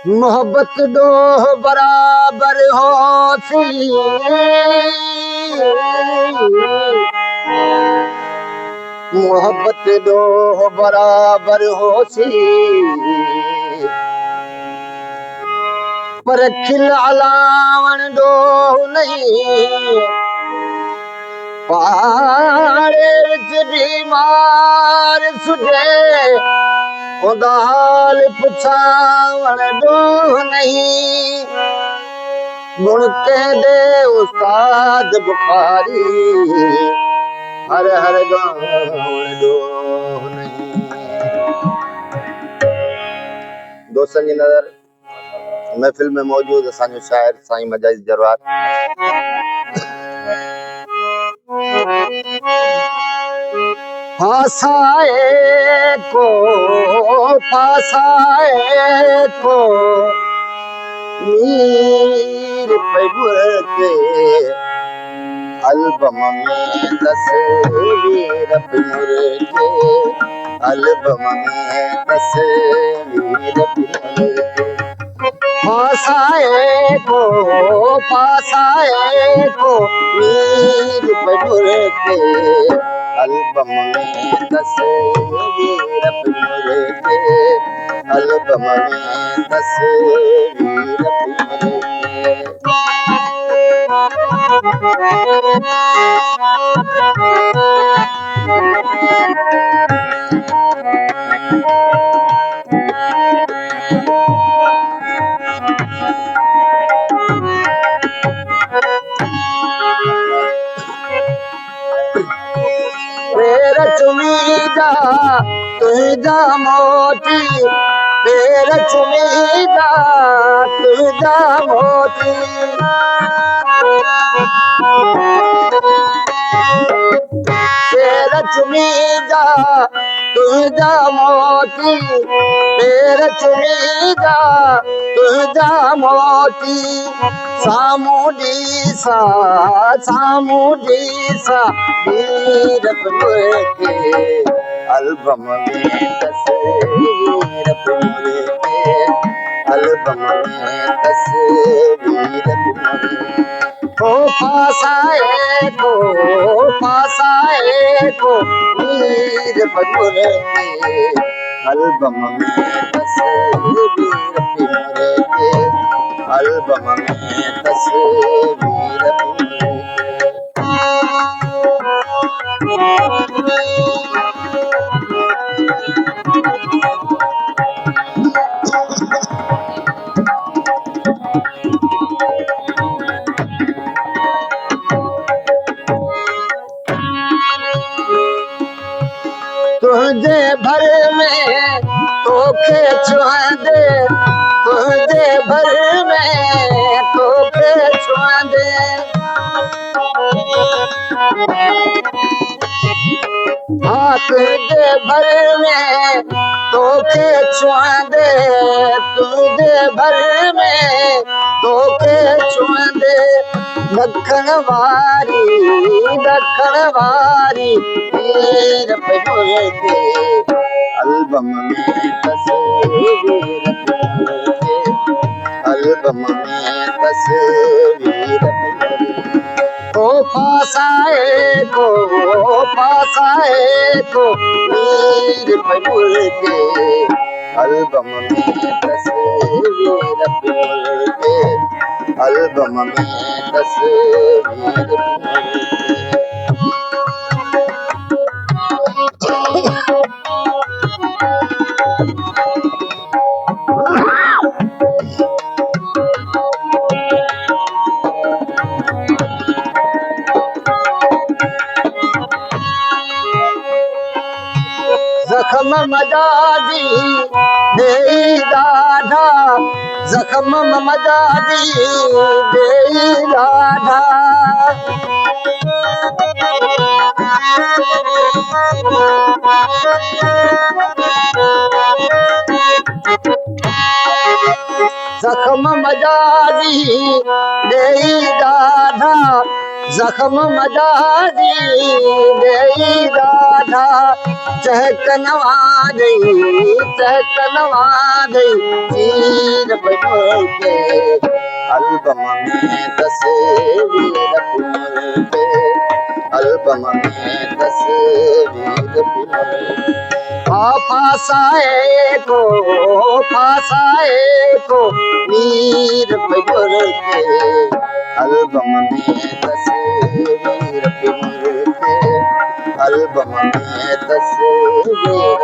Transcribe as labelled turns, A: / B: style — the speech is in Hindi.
A: मोहब्बत दो बराबर होती, मोहब्बत दो बराबर होती, पर खिलावन दो नहीं, पहाड़े विच बीमार सुझे उदाल पुछावण दो नहीं, गुण कह दे उस्ताद बुखारी हर हर गावण दो नहीं। दोस्तन जी नजर महफिल में मौजूद असांजो शायर साईं मजाइज जरवार। फासाए को मीर पैगुर के एल्बम में तस्वीर पैगुर के एल्बम में तस्वीर पैगुर के फासाए को मीर पैगुर के एल्बम में तस्वीर पैगुर के एल्बम में तस्वीर पैगुर पैर चुमीदा तुझा मोती, पैर चुमीदा तुझा मोती, पैर चुमीदा तुझा मोती, पैर चुमीदा तुझा मोती, सामूडी सा वीर पैगुर के एल्बम में तस्वीर पैगुर के एल्बम में तस्वीर पैगुर फासाए को वीर पैगुर के एल्बम में तस्वीर पैगुर के एल्बम में तस्वीर पैगुर तुझे भर में तोखे छुआंदे, तुझे भर में तोखे छुआंदे, तुझे भर में तोखे छुआंदे, तुझे भर में तोखे छुआंदे, दखण वारी वीर पैगुर के एल्बम में तस्वीर पैगुर के एल्बम में तस्वीर पैगुर फासाए को मीर पमुल के एल्बम में तस्वीर पुल के एल्बम में तस्वीर पुल जख्म मजाजी दे दादा जख्म मजाजी दे दादा जख्म मजाजी दे दादा जख्म मजाजी दे दादा चहक नवाज़ी चीर बदल के एल्बम में तस्वीर पुल के एल्बम में तस्वीर पुल फासाए को मीर बदल के एल्बम में तस्वीर पुल के एल्बम में तस्वीर